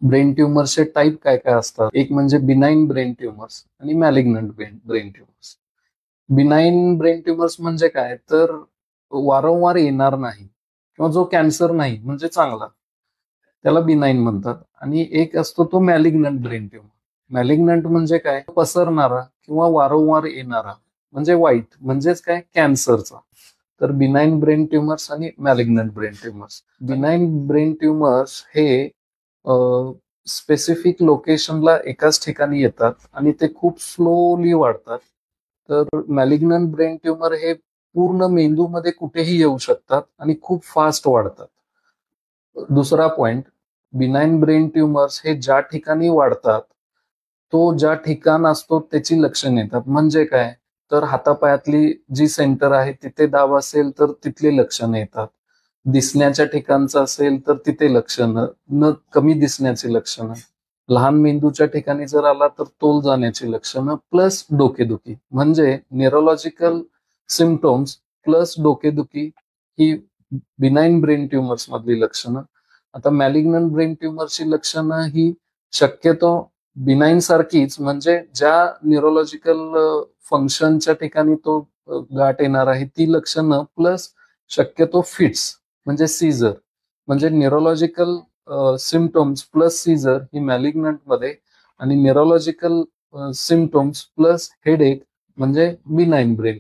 Brain ट्युमर्सचे type काय काय असतात? एक म्हणजे बिनाइन ब्रेन ट्युमर्स आणि malignant brain tumours. Benign brain tumours म्हणजे काय, तर वारंवार येणार नाही किंवा जो कॅन्सर नाही म्हणजे चांगला, त्याला बिनाइन म्हणतात. आणि एक असतो तो मॅलिग्नंट ब्रेन ट्युमर. मॅलिग्नंट म्हणजे काय, पसरणारा किंवा वारंवार येणारा, म्हणजे वाईट, म्हणजेच काय, कॅन्सरचा. तर बिनाइन ब्रेन ट्युमर्स आणि malignant brain tumours. Benign brain tumours हे स्पेसिफिक लोकेशनला एकाच ठिकाणी येतात आणि ते खूप स्लोली वाढतात. तर मॅलिग्नंट ब्रेन ट्युमर हे पूर्ण मेंदूमध्ये कुठेही येऊ शकतात आणि खूप फास्ट वाढतात. दुसरा पॉइंट, बिनाइन ब्रेन ट्युमर्स हे ज्या ठिकाणी वाढतात, तो ज्या ठिकाण असतो त्याची लक्षणे येतात. म्हणजे काय, तर हातापायातली जी सेंटर आहे तिथे दाब असेल तर तिथले लक्षणं येतात. दिसण्याच्या ठिकाणचं असेल तर तिथे लक्षणं, न कमी दिसण्याची लक्षणं. लहान मेंदूच्या ठिकाणी जर आला तर तोल जाण्याची लक्षणं प्लस डोकेदुखी. म्हणजे न्यूरोलॉजिकल सिम्पटम्स प्लस डोकेदुखी ही बिनाइन ब्रेन ट्युमर्स मधली लक्षणं. आता मॅलिग्नंट ब्रेन ट्युमरची लक्षणं ही शक्यतो बिनाइन सारखीच, म्हणजे ज्या न्यूरोलॉजिकल फंक्शनच्या ठिकाणी तो गाठ येणार आहे ती लक्षणं प्लस शक्यतो फिट्स म्हणजे सीझर. म्हणजे न्यूरोलॉजिकल सिम्पटम्स प्लस सीझर ही मॅलिग्नंट मध्ये, आणि न्यूरोलॉजिकल सिम्पटम्स प्लस हेडेक म्हणजे बिनाइन ब्रेन.